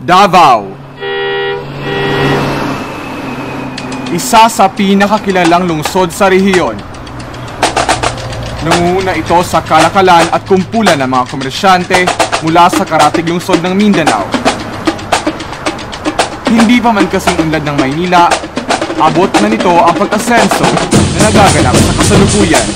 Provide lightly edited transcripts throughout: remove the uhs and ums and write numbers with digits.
Davao. Isa sa pinakakilalang lungsod sa rehiyon. Nangunguna ito sa kalakalan at kumpulan ng mga komersyante mula sa karatig lungsod ng Mindanao. Hindi pa man kasing unlad ng Maynila, abot na nito ang pag-asenso na nagaganap sa kasalukuyan.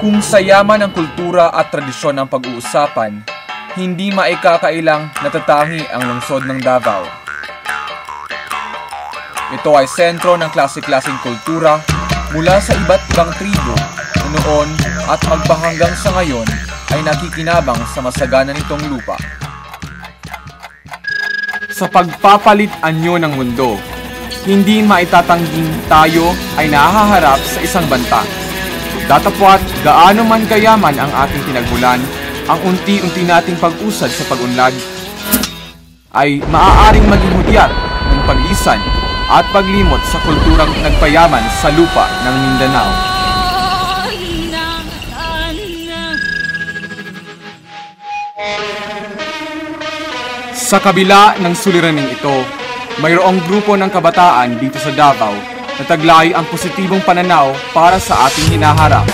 Kung sa yaman ng kultura at tradisyon ang pag-uusapan, hindi maikakailang natatangi ang lungsod ng Davao. Ito ay sentro ng klase-klaseng kultura mula sa iba't ibang tribo na noon at magpahanggang sa ngayon ay nakikinabang sa masagana nitong lupa. Sa pagpapalit anyo ng mundo, hindi maitatangging tayo ay nahaharap sa isang banta. Datapwat gaano man kayaman ang ating pinagmulan, ang unti-unti nating pag-usad sa pag-unlad ay maaaring maging hudyat ng pag-isan at paglimot sa kulturang nagpayaman sa lupa ng Mindanao. Sa kabila ng suliraning ito, mayroong grupo ng kabataan dito sa Davao na taglay ang positibong pananaw para sa ating hinaharap.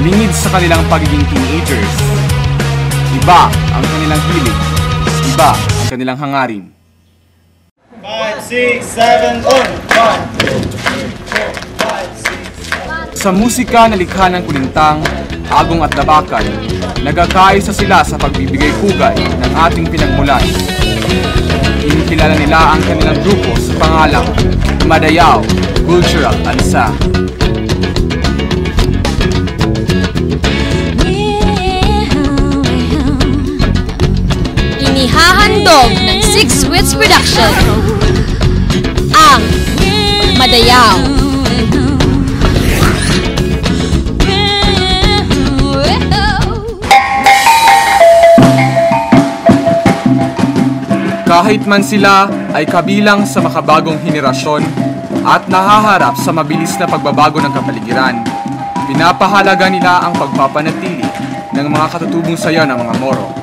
Lingid sa kanilang pagiging teenagers, iba ang kanilang hilig, iba ang kanilang hangarin. 5, 6, 7, 1, 2, 3, 4, 5, 6, 7. Sa musika na likha ng kulintang, agong at dabakan, nagkakaisa sila sa pagbibigay pugay ng ating pinagmulan. Kinikilala nila ang kanilang grupo sa pangalang Madayao Cultural Ensemble. Inihahandog ng Six Wits Production ang Madayao. Kahit man sila ay kabilang sa makabagong henerasyon at nahaharap sa mabilis na pagbabago ng kapaligiran, pinapahalaga nila ang pagpapanatili ng mga katutubong sayaw ng mga Moro.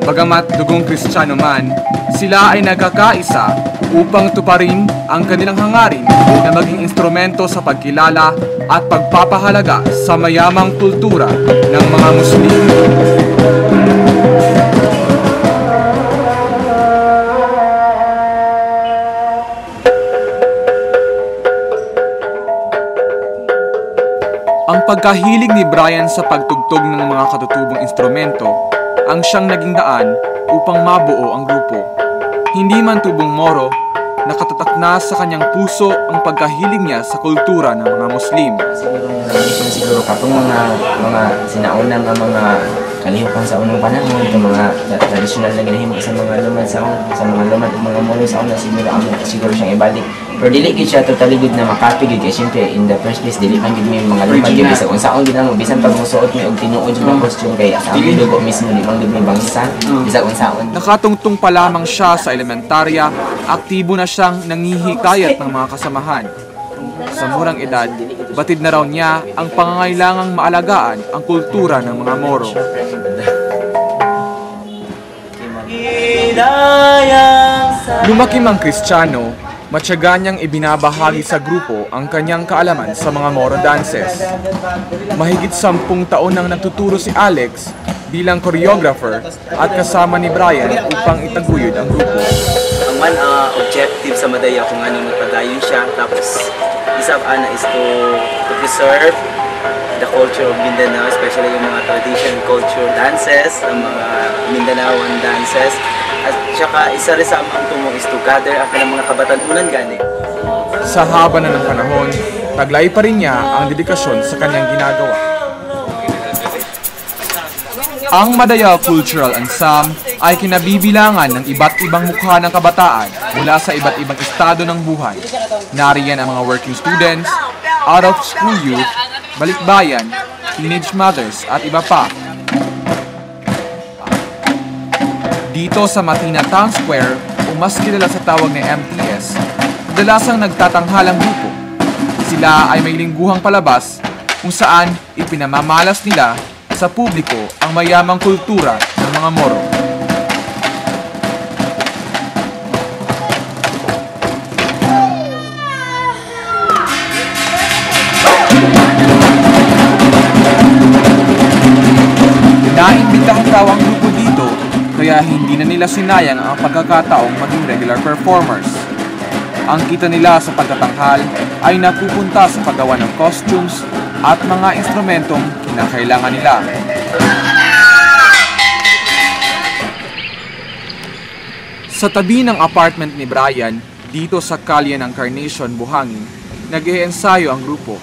Bagamat dugong Kristiyano man, sila ay nagkakaisa upang tuparin ang kanilang hangarin na maging instrumento sa pagkilala at pagpapahalaga sa mayamang kultura ng mga Muslim. Ang pagkahilig ni Brian sa pagtugtog ng mga katutubong instrumento ang siyang naging daan upang mabuo ang grupo. Hindi man tubong Moro, nakatatak na sa kanyang puso ang pagkahilig niya sa kultura ng mga Muslim. Siguro katong mga sinaunang mga kalihok sa unang panahon, itong mga tradisyonal na ginahimo sa mga lumad sa mga lumad o mga Moro sa una, siguro siyang ibalik. Pero dili gid siya totally good na makapig gid kay siyempre in the first place dili man gid may mga lumad gid sa unsaon gid mo bisan pag musuot mi og tinuod yung costume kay sa among dugo mismo di man gid may bangisan bisan unsaon. Nakatungtong pa lamang siya sa elementarya, aktibo na siyang nangihikayat ng mga kasamahan. Sa murang edad, batid na raw niya ang pangangailangang maalagaan ang kultura ng mga Moro. Lumaki mang Kristiyano, matyaga niyang ibinabahagi sa grupo ang kanyang kaalaman sa mga Moro dances. Mahigit 10 taon nang nagtuturo si Alex bilang choreographer at kasama ni Brian upang itaguyod ang grupo. Ang objective sa Madaya kung ano magpadayon siya, tapos isa is to preserve the culture of Mindanao, especially yung mga traditional culture dances, ang mga Mindanaoan dances. At saka isa rin sa amang tumong is to gather ang kanilang mga kabatanunan gani. Sa haba na ng panahon, taglay pa rin niya ang dedikasyon sa kanyang ginagawa. Ang Madayao Cultural Ensemble ay kinabibilangan ng iba't ibang mukha ng kabataan mula sa iba't ibang estado ng buhay. Nariyan ang mga working students, out-of-school youth, balikbayan, teenage mothers at iba pa. Dito sa Matina Town Square, o mas kilala sa tawag na MTS, dances, kadalasang nagtatanghal ang grupo. Sila ay may lingguhang palabas kung saan ipinamamalas nila sa publiko ang mayamang kultura ng mga Moro. Naimbitahan daw ang grupo dito, kaya hindi na nila sinayang ang pagkakataong maging regular performers. Ang kita nila sa pagtatanghal ay napupunta sa paggawa ng costumes at mga instrumentong kinakailangan nila. Sa tabi ng apartment ni Brian, dito sa kalye ng Carnation, Buhangin, nag-iensayo ang grupo.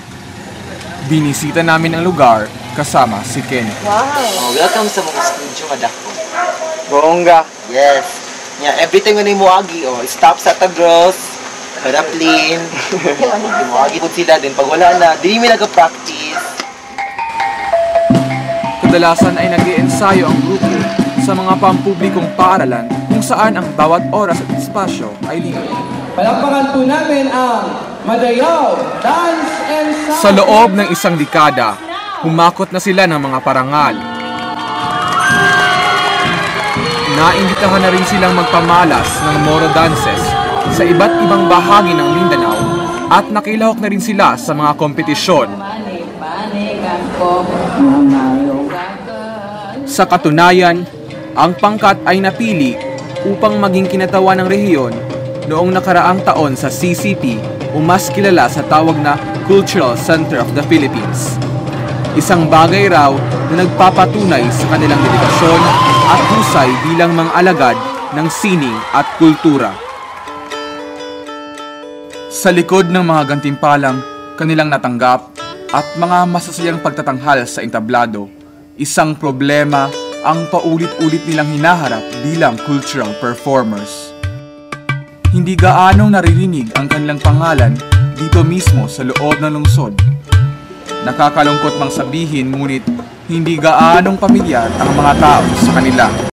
Binisita namin ang lugar kasama si Ken. Oh, welcome sa mga studio nga dako. Bongga! Yes. Yeah, every time when mo agi, stop sa ta girls. Harap clean. Mo agi pud sila din pag wala na, dili mi naga-practice. Kadalasan ay nag-iensayo ang grupo sa mga pampublikong paaralan kung saan ang bawat oras at espasyo ay libre. Palakpakan po namin ang Madayaw Dance and Sound. Sa loob ng isang dekada, humakot na sila ng mga parangal. Naimbitahan na rin silang magpamalas ng Moro dances sa iba't ibang bahagi ng Mindanao at nakilahok na rin sila sa mga kompetisyon. Sa katunayan, ang pangkat ay napili upang maging kinatawan ng rehiyon noong nakaraang taon sa CCP o mas kilala sa tawag na Cultural Center of the Philippines. Isang bagay raw na nagpapatunay sa kanilang dedikasyon at husay bilang mga alagad ng sining at kultura. Sa likod ng mga gantimpalang kanilang natanggap at mga masasayang pagtatanghal sa entablado, isang problema ang paulit-ulit nilang hinaharap bilang cultural performers. Hindi gaanong naririnig ang kanilang pangalan dito mismo sa loob ng lungsod. Nakakalungkot mang sabihin ngunit hindi gaanong pamilyar ang mga tao sa kanila.